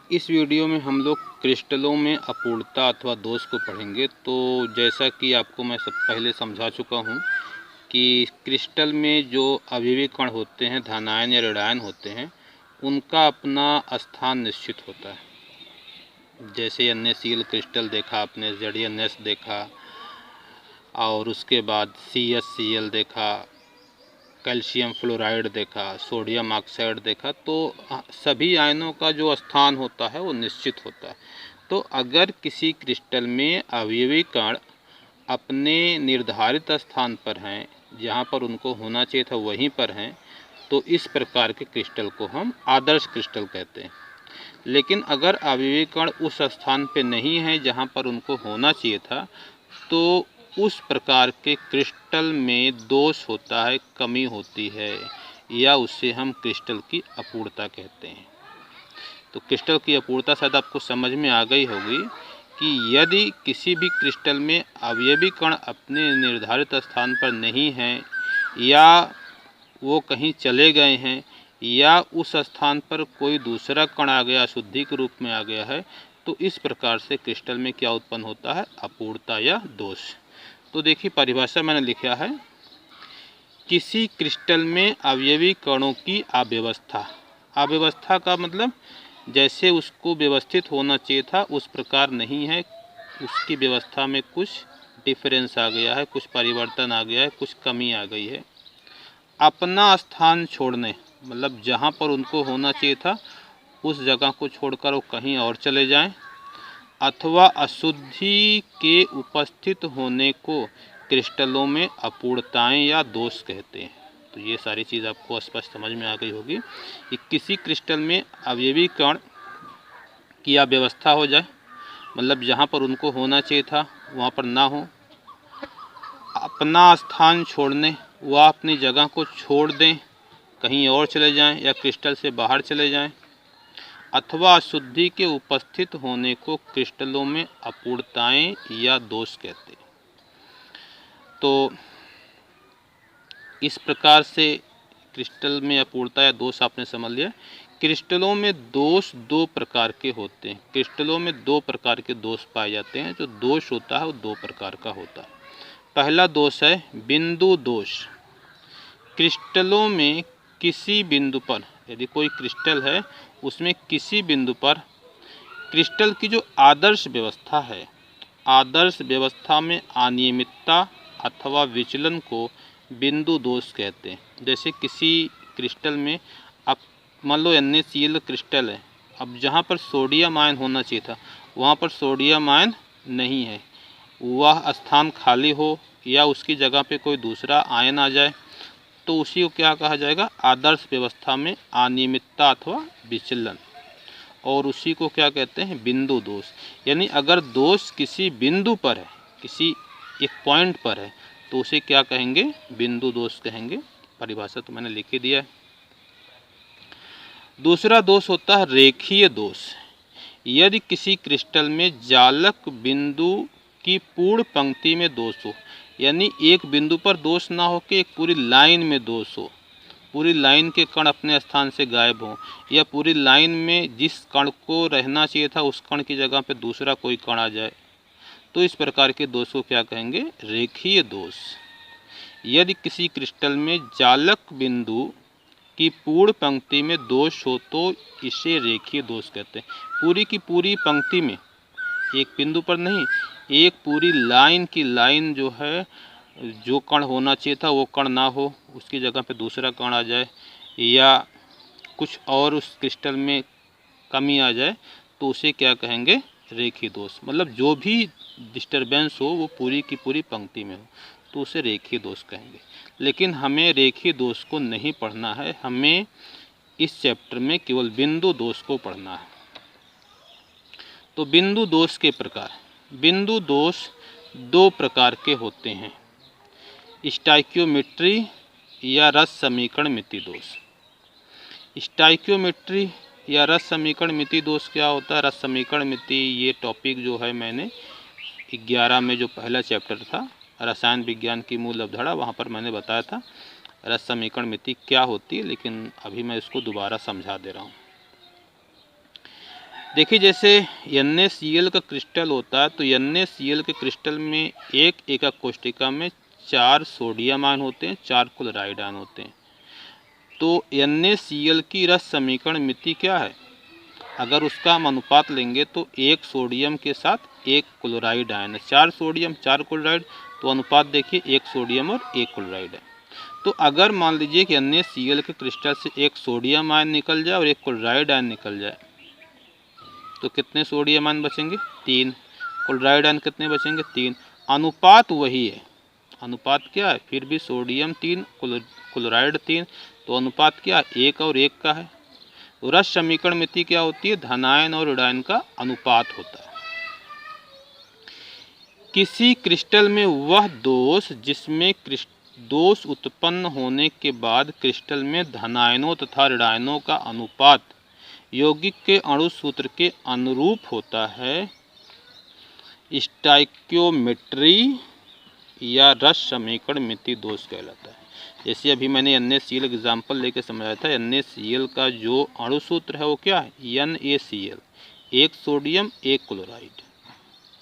इस वीडियो में हम लोग क्रिस्टलों में अपूर्णता अथवा दोष को पढ़ेंगे। तो जैसा कि आपको मैं सब पहले समझा चुका हूँ कि क्रिस्टल में जो अवयवी कण होते हैं, धनायन या ऋणायन होते हैं, उनका अपना स्थान निश्चित होता है। जैसे NaCl क्रिस्टल देखा आपने, ZnS देखा, और उसके बाद CsCl देखा, कैल्शियम फ्लोराइड देखा, सोडियम ऑक्साइड देखा। तो सभी आयनों का जो स्थान होता है वो निश्चित होता है। तो अगर किसी क्रिस्टल में अवयवी कण अपने निर्धारित स्थान पर हैं, जहाँ पर उनको होना चाहिए था वहीं पर हैं, तो इस प्रकार के क्रिस्टल को हम आदर्श क्रिस्टल कहते हैं। लेकिन अगर अवयवी कण उस स्थान पे नहीं है जहाँ पर उनको होना चाहिए था, तो उस प्रकार के क्रिस्टल में दोष होता है, कमी होती है, या उससे हम क्रिस्टल की अपूर्णता कहते हैं। तो क्रिस्टल की अपूर्णता शायद आपको समझ में आ गई होगी कि यदि किसी भी क्रिस्टल में अवयवी कण अपने निर्धारित स्थान पर नहीं हैं, या वो कहीं चले गए हैं, या उस स्थान पर कोई दूसरा कण आ गया, अशुद्धि के रूप में आ गया है, तो इस प्रकार से क्रिस्टल में क्या उत्पन्न होता है? अपूर्णता या दोष। तो देखिए, परिभाषा मैंने लिखा है, किसी क्रिस्टल में अवयवी कणों की अव्यवस्था। अव्यवस्था का मतलब जैसे उसको व्यवस्थित होना चाहिए था उस प्रकार नहीं है, उसकी व्यवस्था में कुछ डिफरेंस आ गया है, कुछ परिवर्तन आ गया है, कुछ कमी आ गई है। अपना स्थान छोड़ने मतलब जहाँ पर उनको होना चाहिए था उस जगह को छोड़कर वो कहीं और चले जाएं, अथवा अशुद्धि के उपस्थित होने को क्रिस्टलों में अपूर्णताएं या दोष कहते हैं। तो ये सारी चीज़ आपको स्पष्ट समझ में आ गई होगी कि किसी क्रिस्टल में अवयवी कण की अव्यवस्था हो जाए, मतलब जहाँ पर उनको होना चाहिए था वहाँ पर ना हो, अपना स्थान छोड़ने, वह अपनी जगह को छोड़ दें, कहीं और चले जाएं, या क्रिस्टल से बाहर चले जाएं, अथवा अशुद्धि के उपस्थित होने को क्रिस्टलों में अपूर्णताएं या दोष कहते हैं। तो इस प्रकार से क्रिस्टल में अपूर्णता या दोष आपने समझ लिया। क्रिस्टलों में दोष दो प्रकार के होते हैं। क्रिस्टलों में दो प्रकार के दोष पाए जाते हैं। जो दोष होता है वो दो प्रकार का होता है। पहला दोष है बिंदु दोष। क्रिस्टलों में किसी बिंदु पर, यदि कोई क्रिस्टल है उसमें किसी बिंदु पर क्रिस्टल की जो आदर्श व्यवस्था है, आदर्श व्यवस्था में अनियमितता अथवा विचलन को बिंदु दोष कहते हैं। जैसे किसी क्रिस्टल में, अब मान लो NaCl क्रिस्टल है, अब जहाँ पर सोडियम आयन होना चाहिए था वहाँ पर सोडियम आयन नहीं है, वह स्थान खाली हो या उसकी जगह पे कोई दूसरा आयन आ जाए, तो उसी को क्या कहा जाएगा? आदर्श व्यवस्था में अनियमितता अथवा विचलन, और उसी को क्या कहते हैं? बिंदु दोष। यानी अगर दोष किसी बिंदु पर है, किसी एक पॉइंट पर है, तो उसे क्या कहेंगे? बिंदु दोष कहेंगे। परिभाषा तो मैंने लिख ही दिया है। दूसरा दोष होता है रेखीय दोष। यदि किसी क्रिस्टल में जालक बिंदु की पूर्ण पंक्ति में दोष हो, यानी एक बिंदु पर दोष ना हो कि एक पूरी लाइन में दोष हो, पूरी लाइन के कण अपने स्थान से गायब हों, या पूरी लाइन में जिस कण को रहना चाहिए था उस कण की जगह पे दूसरा कोई कण आ जाए, तो इस प्रकार के दोष को क्या कहेंगे? रेखीय दोष। यदि किसी क्रिस्टल में जालक बिंदु की पूर्ण पंक्ति में दोष हो तो इसे रेखीय दोष कहते हैं। पूरी की पूरी पंक्ति में, एक बिंदु पर नहीं, एक पूरी लाइन की लाइन जो है, जो कण होना चाहिए था वो कण ना हो, उसकी जगह पे दूसरा कण आ जाए, या कुछ और उस क्रिस्टल में कमी आ जाए, तो उसे क्या कहेंगे? रेखीय दोष। मतलब जो भी डिस्टरबेंस हो वो पूरी की पूरी पंक्ति में हो, तो उसे रेखीय दोष कहेंगे। लेकिन हमें रेखीय दोष को नहीं पढ़ना है, हमें इस चैप्टर में केवल बिंदु दोष को पढ़ना है। तो बिंदु दोष के प्रकार, बिंदु दोष दो प्रकार के होते हैं, स्टाइकियोमेट्री या रस समीकरण मिति दोष। स्टाइकियोमेट्री या रस समीकरण मिति दोष क्या होता है? रस समीकरण मिति, ये टॉपिक जो है मैंने 11 में जो पहला चैप्टर था रसायन विज्ञान की मूल अवधारणा, वहाँ पर मैंने बताया था रस समीकरण मिति क्या होती है, लेकिन अभी मैं इसको दोबारा समझा दे रहा हूँ। देखिए जैसे NaCl का क्रिस्टल होता है तो NaCl के क्रिस्टल में एक एका कोष्ठिका में 4 सोडियम आयन होते हैं, 4 क्लोराइड आयन होते हैं। तो NaCl की रस समीकरण मिति क्या है? अगर उसका हम अनुपात लेंगे तो 1 सोडियम के साथ 1 क्लोराइड आयन है, 4 सोडियम 4 क्लोराइड, तो अनुपात देखिए 1 सोडियम और 1 क्लोराइड है। तो अगर मान लीजिए कि NaCl के क्रिस्टल से 1 सोडियम आयन निकल जाए और 1 क्लोराइड आयन निकल जाए, तो कितने सोडियम आयन बचेंगे? 3। क्लोराइड आयन कितने बचेंगे? 3। अनुपात वही है, अनुपात क्या है? फिर भी सोडियम 3 क्लोराइड 3, तो अनुपात क्या है? 1 और 1 का है। तो रस समीकरण मिति क्या होती है? धनायन और ऋणायन का अनुपात होता है। किसी क्रिस्टल में वह दोष जिसमें दोष उत्पन्न होने के बाद क्रिस्टल में धनायनों तथा ऋणायनों का अनुपात यौगिक के अणु सूत्र के अनुरूप होता है, स्टाइक्योमेट्री या रस समीकरण मिति दोष कहलाता है। जैसे अभी मैंने NaCl एग्जाम्पल लेके समझाया था, NaCl का जो अणु सूत्र है वो क्या है? NaCl, 1 sodium 1 chloride,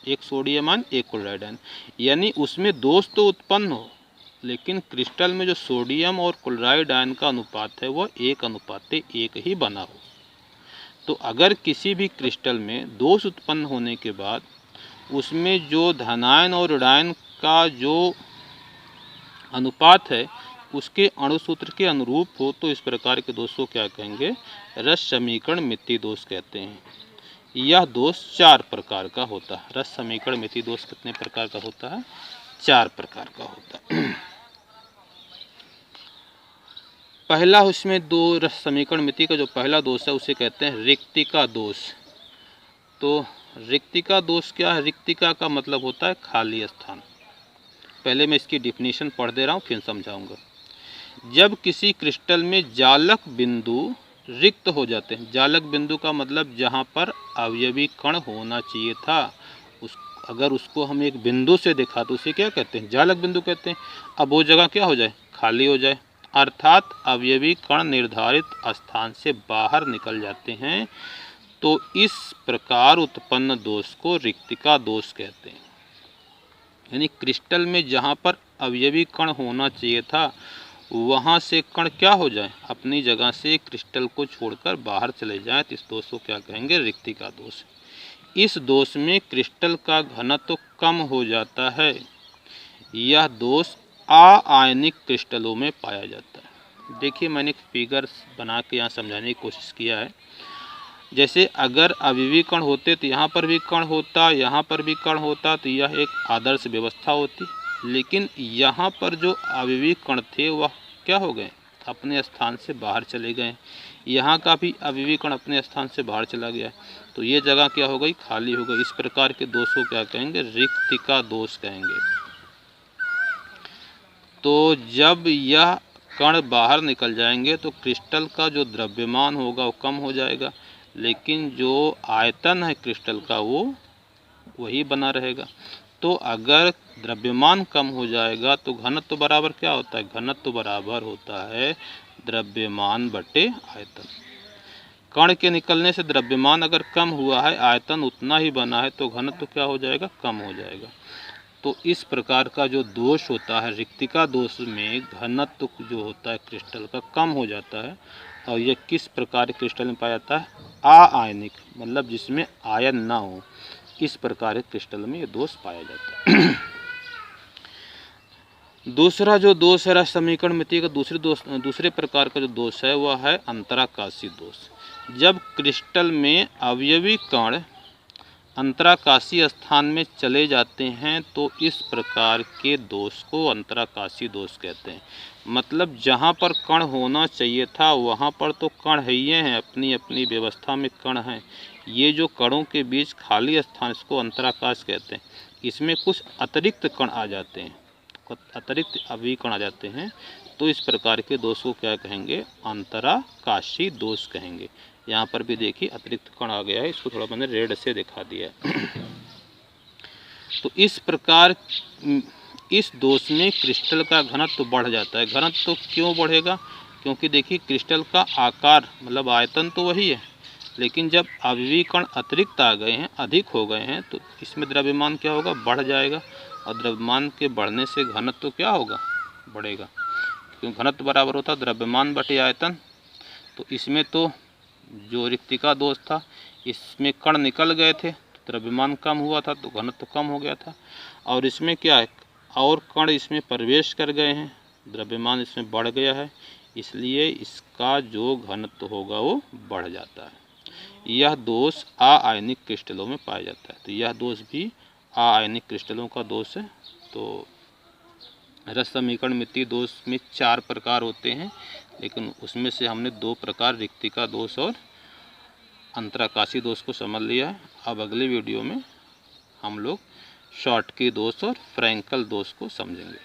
1 sodium ion 1 chloride ion, यानी उसमें दोष तो उत्पन्न हो लेकिन क्रिस्टल में जो सोडियम और क्लोराइड आयन का अनुपात है वह 1:1 ही बना हो। तो अगर किसी भी क्रिस्टल में दोष उत्पन्न होने के बाद उसमें जो धनायन और ऋणायन का जो अनुपात है उसके अणुसूत्र के अनुरूप हो, तो इस प्रकार के दोष को क्या कहेंगे? रस समीकरण मिति दोष कहते हैं। यह दोष 4 प्रकार का होता है। रस समीकरण मिति दोष कितने प्रकार का होता है? 4 प्रकार का होता है। पहला उसमें दो रस समीकरण मिति का जो पहला दोष है उसे कहते हैं रिक्तिका दोष। तो रिक्तिका दोष क्या है? रिक्तिका का मतलब होता है खाली स्थान। पहले मैं इसकी डिफिनीशन पढ़ दे रहा हूँ फिर समझाऊंगा। जब किसी क्रिस्टल में जालक बिंदु रिक्त हो जाते हैं, जालक बिंदु का मतलब जहाँ पर अवयवी कण होना चाहिए था, अगर उसको हम एक बिंदु से देखा तो उसे क्या कहते हैं? जालक बिंदु कहते हैं। अब वो जगह क्या हो जाए? खाली हो जाए, अर्थात अवयवी कण निर्धारित स्थान से बाहर निकल जाते हैं, तो इस प्रकार उत्पन्न दोष को रिक्तिका दोष कहते हैं। यानी क्रिस्टल में जहाँ पर अवयवी कण होना चाहिए था वहाँ से कण क्या हो जाए? अपनी जगह से क्रिस्टल को छोड़कर बाहर चले जाएं, तो इस दोष को क्या कहेंगे? रिक्तिका दोष। इस दोष में क्रिस्टल का घनत्व तो कम हो जाता है। यह दोष आयनिक क्रिस्टलों में पाया जाता है। देखिए मैंने एक फिगर बना के यहाँ समझाने की कोशिश किया है। जैसे अगर अवयवी कण होते तो यहाँ पर भी कण होता, यहाँ पर भी कण होता, तो यह एक आदर्श व्यवस्था होती। लेकिन यहाँ पर जो अवयवी कण थे वह क्या हो गए? अपने स्थान से बाहर चले गए। यहाँ का भी अवयवी कण अपने स्थान से बाहर चला गया, तो ये जगह क्या हो गई? खाली हो गई। इस प्रकार के दोष को क्या कहेंगे? रिक्तिका दोष कहेंगे। तो जब यह कण बाहर निकल जाएंगे तो क्रिस्टल का जो द्रव्यमान होगा वो कम हो जाएगा, लेकिन जो आयतन है क्रिस्टल का वो वही बना रहेगा। तो अगर द्रव्यमान कम हो जाएगा तो घनत्व बराबर क्या होता है? घनत्व बराबर होता है द्रव्यमान बटे आयतन। कण के निकलने से द्रव्यमान अगर कम हुआ है, आयतन उतना ही बना है, तो घनत्व क्या हो जाएगा? कम हो जाएगा। तो इस प्रकार का जो दोष होता है रिक्तिका दोष में घनत्व जो होता है क्रिस्टल का कम हो जाता है। और यह किस प्रकार क्रिस्टल में पाया जाता है? आयनिक, मतलब जिसमें आयन ना हो, इस प्रकार क्रिस्टल में ये दोष पाया जाता है। दूसरा जो दोष है रस समीकरण मिति का दूसरे प्रकार का जो दोष है वह है अंतराकाशी दोष। जब क्रिस्टल में अवयवी कण अंतराकाशी स्थान में चले जाते हैं तो इस प्रकार के दोष को अंतराकाशी दोष कहते हैं। मतलब जहाँ पर कण होना चाहिए था वहाँ पर तो कण है ही हैं, अपनी अपनी व्यवस्था में कण हैं। ये जो कणों के बीच खाली स्थान इसको अंतराकाश कहते हैं। इसमें कुछ अतिरिक्त कण आ जाते हैं, अतिरिक्त अवयवी कण आ जाते हैं, तो इस प्रकार के दोष को क्या कहेंगे? अंतराकाशी दोष कहेंगे। यहाँ पर भी देखिए अतिरिक्त कण आ गया है, इसको थोड़ा मैंने रेड से दिखा दिया है। तो इस प्रकार इस दोष में क्रिस्टल का घनत्व बढ़ जाता है। घनत्व क्यों बढ़ेगा? क्योंकि देखिए क्रिस्टल का आकार मतलब आयतन तो वही है, लेकिन जब अवयवी कण अतिरिक्त आ गए हैं, अधिक हो गए हैं, तो इसमें द्रव्यमान क्या होगा, बढ़ जाएगा। और द्रव्यमान के बढ़ने से घनत्व तो क्या होगा, बढ़ेगा, क्योंकि घनत्व बराबर होता है द्रव्यमान बटे आयतन। तो इसमें तो जो रिक्तिका दोष था, इसमें कण निकल गए थे तो द्रव्यमान कम हुआ था, तो घनत्व कम हो गया था। और इसमें क्या है, और कण इसमें प्रवेश कर गए हैं, द्रव्यमान इसमें बढ़ गया है, इसलिए इसका जो घनत्व होगा वो बढ़ जाता है। यह दोष आयनिक क्रिस्टलों में पाया जाता है। तो यह दोष भी आयनिक क्रिस्टलों का दोष है। तो रस समीकरण मिति दोष में 4 प्रकार होते हैं, लेकिन उसमें से हमने 2 प्रकार रिक्तिका दोष और अंतराकाशी दोष को समझ लिया है। अब अगले वीडियो में हम लोग शॉर्टकी दोष और फ्रैंकल दोष को समझेंगे।